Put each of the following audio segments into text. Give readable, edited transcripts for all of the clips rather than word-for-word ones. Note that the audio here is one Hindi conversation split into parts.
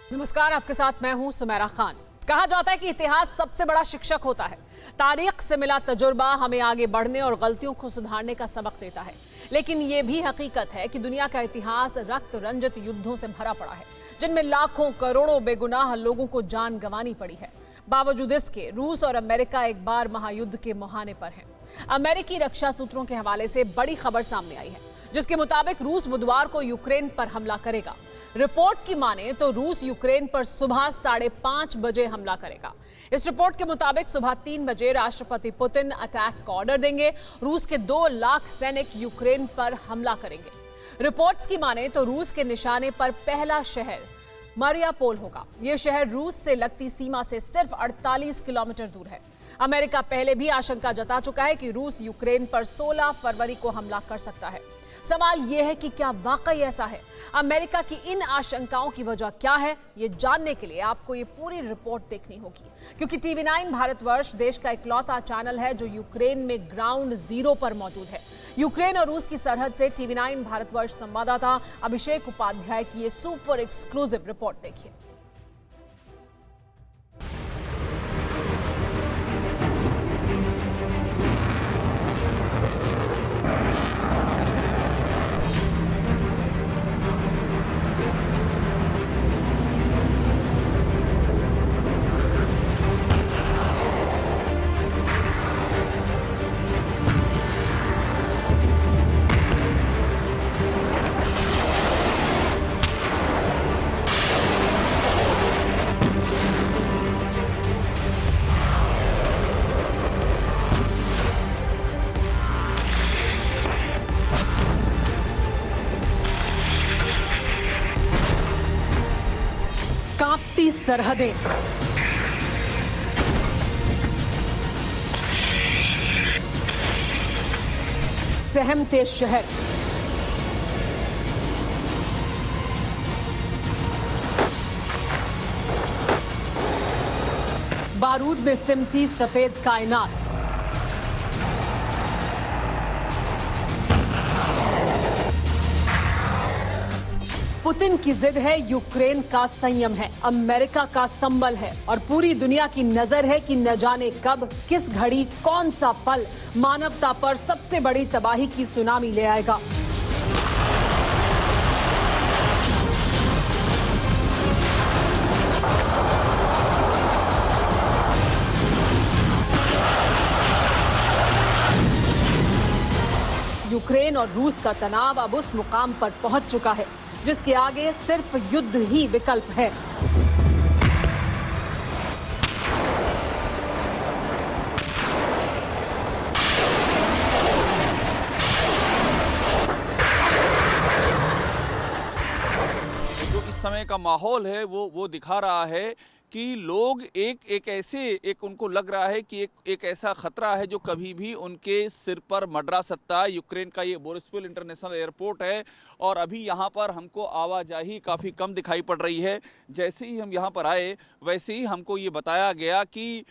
नमस्कार, आपके साथ मैं हूं सुमेरा खान। कहा जाता है कि इतिहास सबसे बड़ा शिक्षक होता है। तारीख से मिला तजुर्बा हमें आगे बढ़ने और गलतियों को सुधारने का सबक देता है। लेकिन ये भी हकीकत है कि दुनिया का इतिहास रक्त रंजित युद्धों से भरा पड़ा है, जिनमें लाखों करोड़ों बेगुनाह लोगों को जान गंवानी पड़ी है। बावजूद इसके रूस और अमेरिका एक बार महायुद्ध के मुहाने पर हैं। अमेरिकी रक्षा सूत्रों के हवाले से बड़ी खबर सामने आई है, जिसके मुताबिक रूस बुधवार को यूक्रेन पर हमला करेगा। रिपोर्ट की माने तो रूस यूक्रेन पर सुबह 5:30 बजे हमला करेगा। इस रिपोर्ट के मुताबिक सुबह 3 बजे राष्ट्रपति पुतिन अटैक का ऑर्डर देंगे। रूस के 2 लाख सैनिक यूक्रेन पर हमला करेंगे। रिपोर्ट्स की माने तो रूस के निशाने पर पहला शहर मारियापोल होगा। यह शहर रूस से लगती सीमा से सिर्फ 48 किलोमीटर दूर है। अमेरिका पहले भी आशंका जता चुका है कि रूस यूक्रेन पर 16 फरवरी को हमला कर सकता है। सवाल यह है कि क्या वाकई ऐसा है? अमेरिका की इन आशंकाओं की वजह क्या है? ये जानने के लिए आपको ये पूरी रिपोर्ट देखनी होगी, क्योंकि टीवी 9 भारतवर्ष देश का इकलौता चैनल है जो यूक्रेन में ग्राउंड जीरो पर मौजूद है। यूक्रेन और रूस की सरहद से टीवी 9 भारतवर्ष संवाददाता अभिषेक उपाध्याय की ये सुपर एक्सक्लूसिव रिपोर्ट देखिए। कांपती सरहदें, सहमते शहर, बारूद में सिमटी सफेद कायनात। पुतिन की जिद है, यूक्रेन का संयम है, अमेरिका का संबल है और पूरी दुनिया की नजर है कि न जाने कब, किस घड़ी, कौन सा पल मानवता पर सबसे बड़ी तबाही की सुनामी ले आएगा। यूक्रेन और रूस का तनाव अब उस मुकाम पर पहुंच चुका है जिसके आगे सिर्फ युद्ध ही विकल्प है। जो इस समय का माहौल है वो दिखा रहा है कि लोग एक उनको लग रहा है कि एक ऐसा खतरा है जो कभी भी उनके सिर पर मंडरा सकता है। यूक्रेन का ये बोरिस्पल इंटरनेशनल एयरपोर्ट है और अभी यहाँ पर हमको आवाजाही काफ़ी कम दिखाई पड़ रही है। जैसे ही हम यहाँ पर आए वैसे ही हमको ये बताया गया कि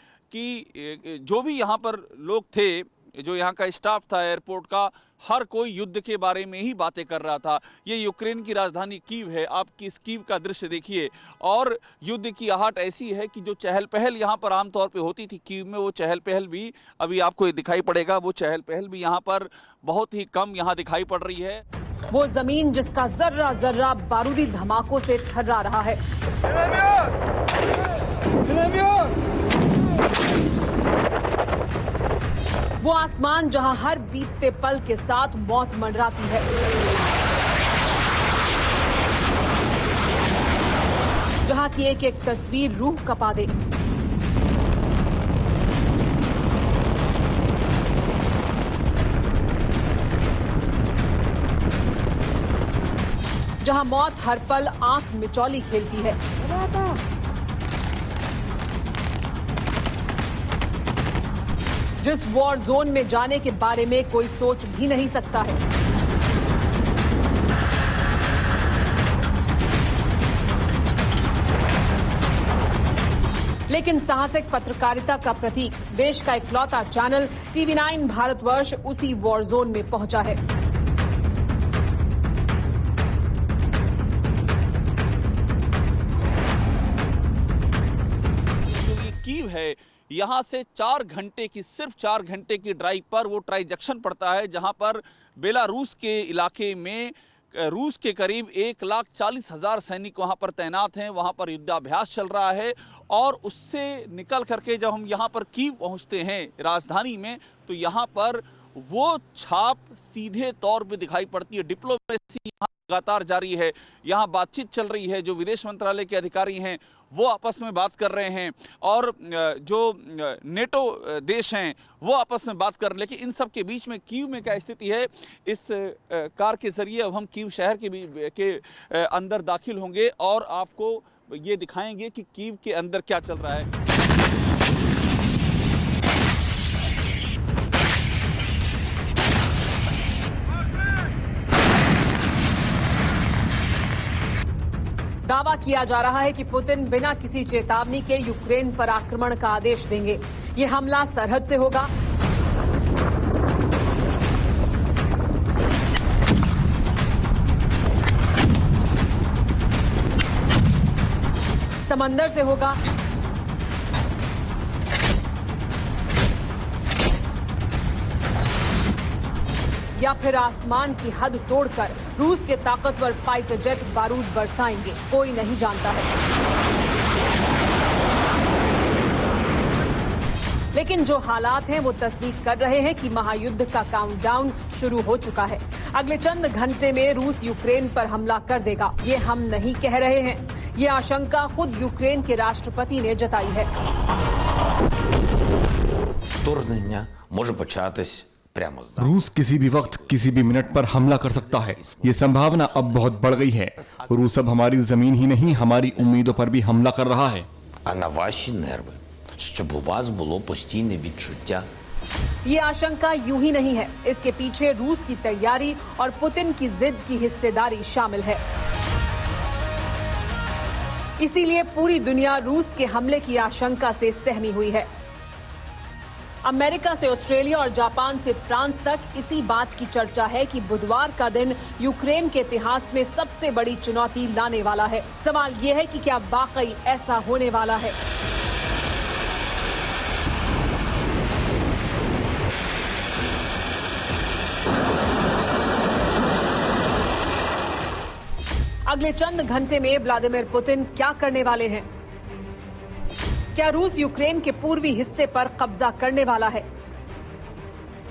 जो भी यहाँ पर लोग थे, जो यहाँ का स्टाफ था एयरपोर्ट का, हर कोई युद्ध के बारे में ही बातें कर रहा था। ये यूक्रेन की राजधानी कीव है। आप इस कीव का दृश्य देखिए और युद्ध की आहट ऐसी है कि जो चहल पहल यहाँ पर आमतौर पे होती थी कीव में, वो चहल पहल भी अभी आपको दिखाई पड़ेगा। वो चहल पहल भी यहाँ पर बहुत ही कम यहाँ दिखाई पड़ रही है। वो जमीन जिसका जर्रा जर्रा बारूदी धमाकों से थर्रा रहा है, वो आसमान जहां हर बीतते पल के साथ मौत मंडराती है, जहां की एक एक तस्वीर रूह कपा दे। जहां मौत हर पल आंख मिचौली खेलती है। जिस वॉर जोन में जाने के बारे में कोई सोच भी नहीं सकता है। लेकिन साहसिक पत्रकारिता का प्रतीक देश का इकलौता चैनल टीवी 9 भारतवर्ष उसी वॉर जोन में पहुंचा है। कीव है, यहाँ से 4 घंटे की, सिर्फ 4 घंटे की ड्राइव पर वो ट्रांजैक्शन पड़ता है, जहाँ पर बेलारूस के इलाके में रूस के करीब 1,40,000 सैनिक वहाँ पर तैनात हैं। वहाँ पर युद्धाभ्यास चल रहा है और उससे निकल करके जब हम यहाँ पर कीव पहुँचते हैं राजधानी में, तो यहाँ पर वो छाप सीधे तौर पे दिखाई पड़ती है। डिप्लोमेसी यहाँ लगातार जारी है, यहाँ बातचीत चल रही है। जो विदेश मंत्रालय के अधिकारी हैं वो आपस में बात कर रहे हैं और जो नेटो देश हैं वो आपस में बात कर रहे हैं। लेकिन इन सब के बीच में कीव में क्या स्थिति है, इस कार के जरिए अब हम कीव शहर के अंदर दाखिल होंगे और आपको ये दिखाएंगे कि कीव के अंदर क्या चल रहा है। दावा किया जा रहा है कि पुतिन बिना किसी चेतावनी के यूक्रेन पर आक्रमण का आदेश देंगे। ये हमला सरहद से होगा, समंदर से होगा, या फिर आसमान की हद तोड़कर रूस के ताकतवर फाइटर जेट बारूद बरसाएंगे, कोई नहीं जानता है। लेकिन जो हालात हैं वो तस्दीक कर रहे हैं कि महायुद्ध का काउंटडाउन शुरू हो चुका है। अगले चंद घंटे में रूस यूक्रेन पर हमला कर देगा। ये हम नहीं कह रहे हैं, ये आशंका खुद यूक्रेन के राष्ट्रपति ने जताई है। Вторгнення може початись прямо зараз. रूस किसी भी वक्त किसी भी मिनट पर हमला कर सकता है। ये संभावना अब बहुत बढ़ गई है। रूस अब हमारी जमीन ही नहीं, हमारी उम्मीदों पर भी हमला कर रहा है। А на ваші нерви, щоб у вас було постійне відчуття. ये आशंका यूं ही नहीं है, इसके पीछे रूस की तैयारी और पुतिन की जिद की हिस्सेदारी शामिल है। इसीलिए पूरी दुनिया रूस के हमले की आशंका से सहमी हुई है। अमेरिका से ऑस्ट्रेलिया और जापान से फ्रांस तक इसी बात की चर्चा है कि बुधवार का दिन यूक्रेन के इतिहास में सबसे बड़ी चुनौती लाने वाला है। सवाल यह है कि क्या वाकई ऐसा होने वाला है। अगले चंद घंटे में व्लादिमीर पुतिन क्या करने वाले हैं? क्या रूस यूक्रेन के पूर्वी हिस्से पर कब्जा करने वाला है?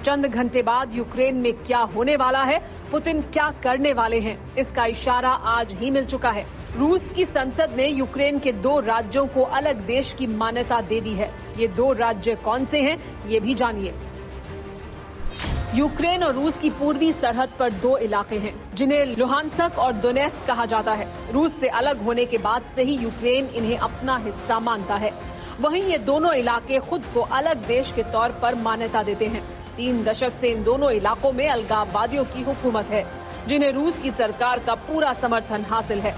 चंद घंटे बाद यूक्रेन में क्या होने वाला है? पुतिन क्या करने वाले हैं? इसका इशारा आज ही मिल चुका है। रूस की संसद ने यूक्रेन के 2 राज्यों को अलग देश की मान्यता दे दी है। ये 2 राज्य कौन से हैं, ये भी जानिए। यूक्रेन और रूस की पूर्वी सरहद पर 2 इलाके हैं जिन्हें लुहानस्क और दोनेत्स्क कहा जाता है। रूस से अलग होने के बाद से ही यूक्रेन इन्हें अपना हिस्सा मानता है। वहीं ये दोनों इलाके खुद को अलग देश के तौर पर मान्यता देते हैं। 3 दशक से इन दोनों इलाकों में अलगाववादियों की हुकूमत है, जिन्हें रूस की सरकार का पूरा समर्थन हासिल है।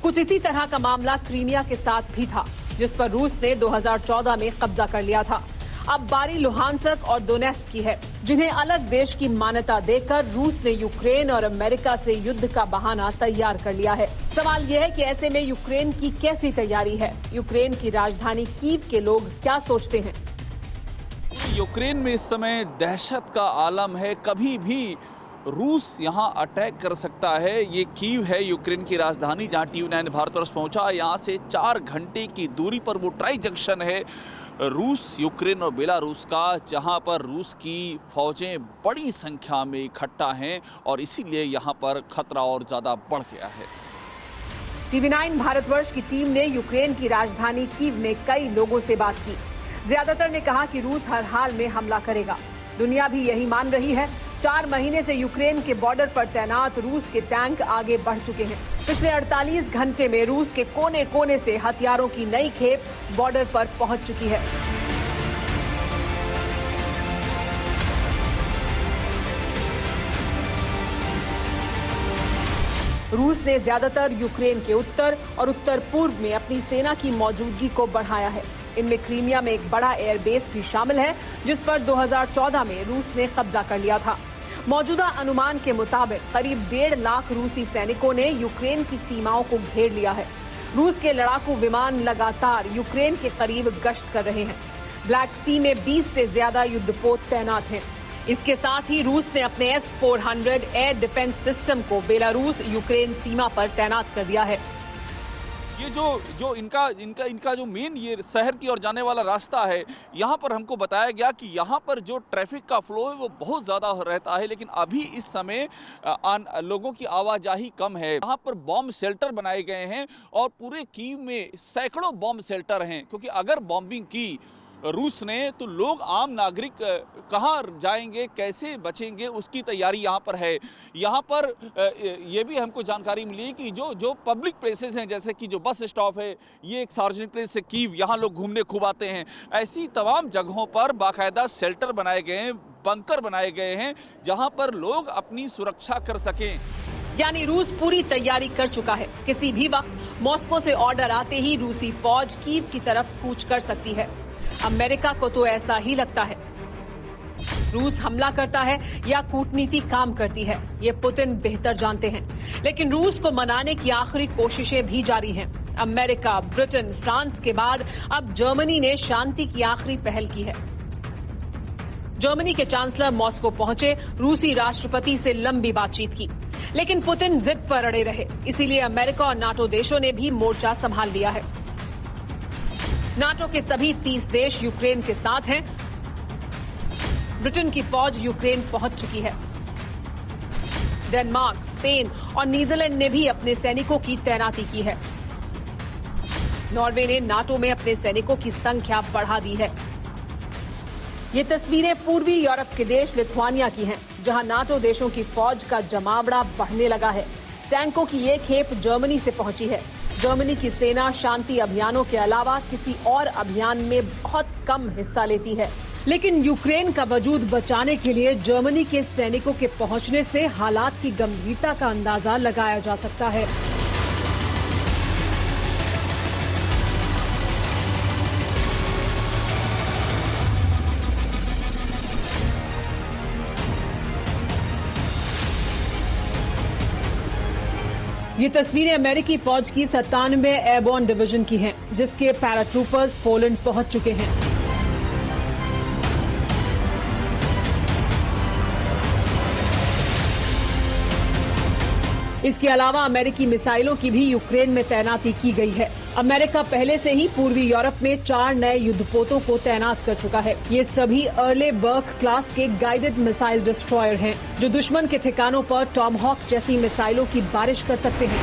कुछ इसी तरह का मामला क्रीमिया के साथ भी था, जिस पर रूस ने 2014 में कब्जा कर लिया था। अब बारी लुहानस्क और दोनेत्स्क की है, जिन्हें अलग देश की मान्यता देकर रूस ने यूक्रेन और अमेरिका से युद्ध का बहाना तैयार कर लिया है। सवाल यह है कि ऐसे में यूक्रेन की कैसी तैयारी है? यूक्रेन की राजधानी कीव के लोग क्या सोचते हैं? यूक्रेन में इस समय दहशत का आलम है। कभी भी रूस यहां अटैक कर सकता है। ये कीव है, यूक्रेन की राजधानी, जहां TV9 भारतवर्ष पहुंचा। यहां से 4 घंटे की दूरी पर वो ट्राई जंक्शन है रूस, यूक्रेन और बेलारूस का, जहां पर रूस की फौजें बड़ी संख्या में इकट्ठा हैं और इसीलिए यहां पर खतरा और ज़्यादा बढ़ गया है। TV9 भारतवर्ष की टीम ने यूक्रेन की राजधानी कीव में कई लोगों से बात की। ज्यादातर ने कहा कि रूस हर हाल में हमला करेगा। दुनिया भी यही मान रही है। 4 महीने से यूक्रेन के बॉर्डर पर तैनात रूस के टैंक आगे बढ़ चुके हैं। पिछले 48 घंटे में रूस के कोने कोने से हथियारों की नई खेप बॉर्डर पर पहुंच चुकी है। रूस ने ज्यादातर यूक्रेन के उत्तर और उत्तर पूर्व में अपनी सेना की मौजूदगी को बढ़ाया है। इनमें क्रीमिया में एक बड़ा एयरबेस भी शामिल है, जिस पर 2014 में रूस ने कब्जा कर लिया था। मौजूदा अनुमान के मुताबिक करीब 1.5 लाख रूसी सैनिकों ने यूक्रेन की सीमाओं को घेर लिया है। रूस के लड़ाकू विमान लगातार यूक्रेन के करीब गश्त कर रहे हैं। ब्लैक सी में 20 से ज्यादा युद्धपोत तैनात हैं। इसके साथ ही रूस ने अपने S-400 एयर डिफेंस सिस्टम को बेलारूस यूक्रेन सीमा पर तैनात कर दिया है। ये जो इनका जो मेन ये शहर की ओर जाने वाला रास्ता है, यहाँ पर हमको बताया गया कि यहाँ पर जो ट्रैफिक का फ्लो है वो बहुत ज़्यादा रहता है, लेकिन अभी इस समय लोगों की आवाजाही कम है। यहाँ पर बॉम्ब शेल्टर बनाए गए हैं और पूरे कीव में सैकड़ों बॉम्ब शेल्टर हैं, क्योंकि अगर बॉम्बिंग की रूस ने तो लोग आम नागरिक कहाँ जाएंगे, कैसे बचेंगे, उसकी तैयारी यहाँ पर है। यहाँ पर ये भी हमको जानकारी मिली कि जो पब्लिक प्लेसेस हैं, जैसे कि जो बस स्टॉप है, ये एक सार्वजनिक प्लेस है कीव, यहाँ लोग घूमने खूब आते हैं। ऐसी तमाम जगहों पर बाकायदा शेल्टर बनाए गए हैं, बंकर बनाए गए हैं, जहाँ पर लोग अपनी सुरक्षा कर सकें। यानी रूस पूरी तैयारी कर चुका है। किसी भी वक्त मॉस्को से ऑर्डर आते ही रूसी फौज कीव की तरफ कूच कर सकती है। अमेरिका को तो ऐसा ही लगता है। रूस हमला करता है या कूटनीति काम करती है, ये पुतिन बेहतर जानते हैं। लेकिन रूस को मनाने की आखिरी कोशिशें भी जारी हैं। अमेरिका, ब्रिटेन, फ्रांस के बाद अब जर्मनी ने शांति की आखिरी पहल की है। जर्मनी के चांसलर मॉस्को पहुंचे, रूसी राष्ट्रपति से लंबी बातचीत की, लेकिन पुतिन जिद पर अड़े रहे। इसीलिए अमेरिका और नाटो देशों ने भी मोर्चा संभाल लिया है। नाटो के सभी 30 देश यूक्रेन के साथ हैं। ब्रिटेन की फौज यूक्रेन पहुंच चुकी है। डेनमार्क, स्पेन और नीदरलैंड ने भी अपने सैनिकों की तैनाती की है। नॉर्वे ने नाटो में अपने सैनिकों की संख्या बढ़ा दी है। ये तस्वीरें पूर्वी यूरोप के देश लिथुआनिया की हैं, जहां नाटो देशों की फौज का जमावड़ा बढ़ने लगा है। टैंकों की ये खेप जर्मनी से पहुंची है। जर्मनी की सेना शांति अभियानों के अलावा किसी और अभियान में बहुत कम हिस्सा लेती है, लेकिन यूक्रेन का वजूद बचाने के लिए जर्मनी के सैनिकों के पहुंचने से हालात की गंभीरता का अंदाजा लगाया जा सकता है। ये तस्वीरें अमेरिकी फौज की 97वें एयरबोर्न डिवीजन की हैं, जिसके पैराट्रूपर्स पोलैंड पहुंच चुके हैं। इसके अलावा अमेरिकी मिसाइलों की भी यूक्रेन में तैनाती की गई है। अमेरिका पहले से ही पूर्वी यूरोप में 4 नए युद्धपोतों को तैनात कर चुका है। ये सभी अर्ले बर्क क्लास के गाइडेड मिसाइल डिस्ट्रॉयर हैं, जो दुश्मन के ठिकानों पर टॉमहॉक जैसी मिसाइलों की बारिश कर सकते हैं।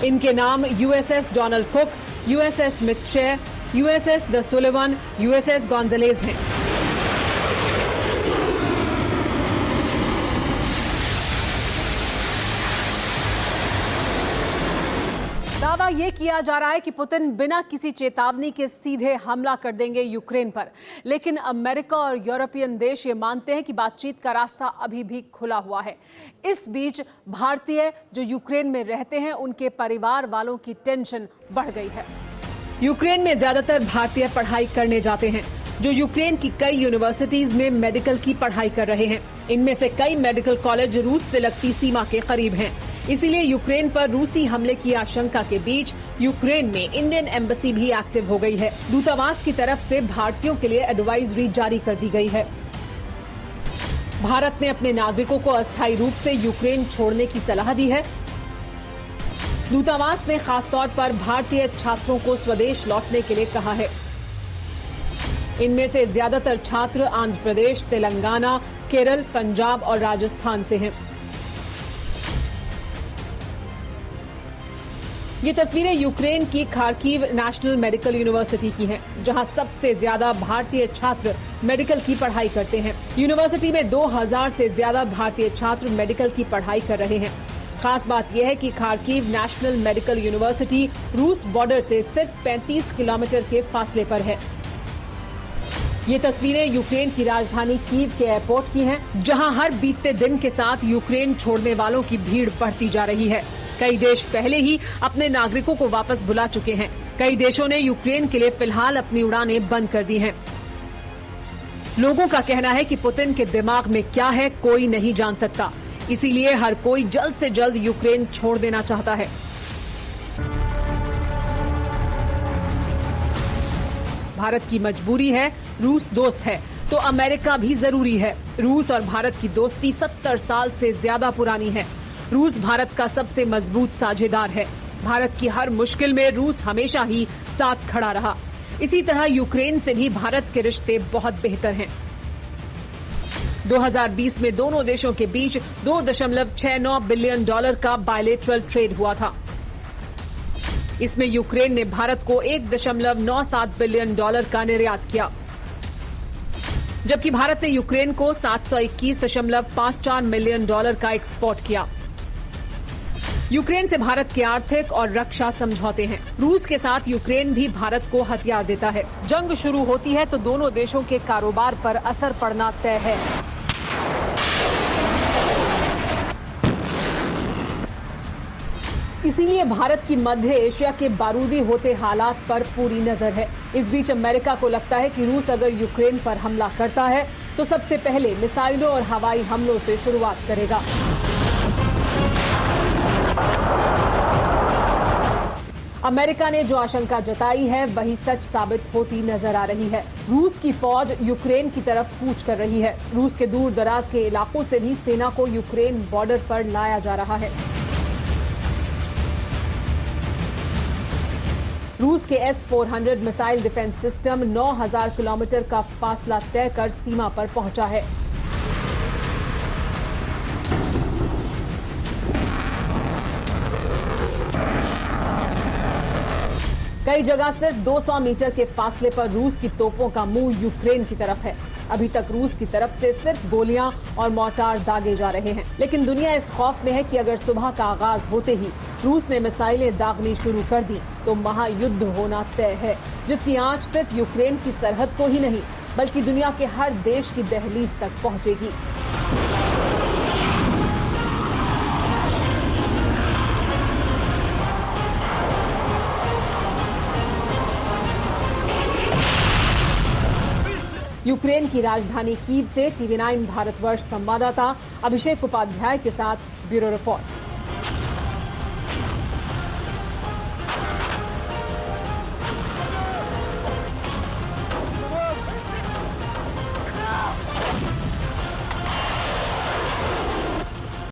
इनके नाम USS Donald cook, USS मिटशेर, USS the Sullivan, USS गॉन्जलेज हैं। दावा ये किया जा रहा है कि पुतिन बिना किसी चेतावनी के सीधे हमला कर देंगे यूक्रेन पर, लेकिन अमेरिका और यूरोपियन देश ये मानते हैं कि बातचीत का रास्ता अभी भी खुला हुआ है। इस बीच भारतीय जो यूक्रेन में रहते हैं, उनके परिवार वालों की टेंशन बढ़ गई है। यूक्रेन में ज्यादातर भारतीय पढ़ाई करने जाते हैं, जो यूक्रेन की कई यूनिवर्सिटीज में मेडिकल की पढ़ाई कर रहे हैं। इनमें से कई मेडिकल कॉलेज रूस से लगती सीमा के करीब हैं। इसीलिए यूक्रेन पर रूसी हमले की आशंका के बीच यूक्रेन में इंडियन एम्बेसी भी एक्टिव हो गई है। दूतावास की तरफ से भारतीयों के लिए एडवाइजरी जारी कर दी गई है। भारत ने अपने नागरिकों को अस्थायी रूप से यूक्रेन छोड़ने की सलाह दी है। दूतावास ने खासतौर पर भारतीय छात्रों को स्वदेश लौटने के लिए कहा है। इनमें से ज्यादातर छात्र आंध्र प्रदेश, तेलंगाना, केरल, पंजाब और राजस्थान से हैं। ये तस्वीरें यूक्रेन की खार्किव नेशनल मेडिकल यूनिवर्सिटी की हैं, जहां सबसे ज्यादा भारतीय छात्र मेडिकल की पढ़ाई करते हैं। यूनिवर्सिटी में 2000 से ज्यादा भारतीय छात्र मेडिकल की पढ़ाई कर रहे हैं। खास बात यह है कि खार्किव नेशनल मेडिकल यूनिवर्सिटी रूस बॉर्डर से सिर्फ 35 किलोमीटर के फासले पर है। ये तस्वीरें यूक्रेन की राजधानी कीव के एयरपोर्ट की हैं, जहां हर बीतते दिन के साथ यूक्रेन छोड़ने वालों की भीड़ बढ़ती जा रही है। कई देश पहले ही अपने नागरिकों को वापस बुला चुके हैं। कई देशों ने यूक्रेन के लिए फिलहाल अपनी उड़ानें बंद कर दी हैं। लोगों का कहना है कि पुतिन के दिमाग में क्या है कोई नहीं जान सकता, इसीलिए हर कोई जल्द से जल्द यूक्रेन छोड़ देना चाहता है। भारत की मजबूरी है, रूस दोस्त है तो अमेरिका भी जरूरी है। रूस और भारत की दोस्ती 70 साल से ज्यादा पुरानी है। रूस भारत का सबसे मजबूत साझेदार है। भारत की हर मुश्किल में रूस हमेशा ही साथ खड़ा रहा। इसी तरह यूक्रेन से भी भारत के रिश्ते बहुत बेहतर हैं। 2020 में दोनों देशों के बीच $2.69 बिलियन का बायलेटरल ट्रेड हुआ था। इसमें यूक्रेन ने भारत को $1.97 बिलियन का निर्यात किया, जबकि भारत ने यूक्रेन को $721.54 मिलियन का एक्सपोर्ट किया। यूक्रेन से भारत के आर्थिक और रक्षा समझौते हैं। रूस के साथ यूक्रेन भी भारत को हथियार देता है। जंग शुरू होती है तो दोनों देशों के कारोबार पर असर पड़ना तय है। इसीलिए भारत की मध्य एशिया के बारूदी होते हालात पर पूरी नजर है। इस बीच अमेरिका को लगता है कि रूस अगर यूक्रेन पर हमला करता है तो सबसे पहले मिसाइलों और हवाई हमलों से शुरुआत करेगा। अमेरिका ने जो आशंका जताई है वही सच साबित होती नजर आ रही है। रूस की फौज यूक्रेन की तरफ कूच कर रही है। रूस के दूर दराज के इलाकों से भी सेना को यूक्रेन बॉर्डर पर लाया जा रहा है। रूस के S-400 missile defence system 9000 kilometre का फासला तय कर सीमा पर पहुंचा है। कई जगह सिर्फ 200 मीटर के फासले पर रूस की तोपों का मुंह यूक्रेन की तरफ है। अभी तक रूस की तरफ से सिर्फ गोलियां और मोर्टार दागे जा रहे हैं, लेकिन दुनिया इस खौफ में है कि अगर सुबह का आगाज होते ही रूस ने मिसाइलें दागनी शुरू कर दी तो महायुद्ध होना तय है, जिसकी आंच सिर्फ यूक्रेन की सरहद को ही नहीं बल्कि दुनिया के हर देश की दहलीज तक पहुंचेगी। यूक्रेन की राजधानी कीव से TV9 भारतवर्ष संवाददाता अभिषेक उपाध्याय के साथ ब्यूरो रिपोर्ट।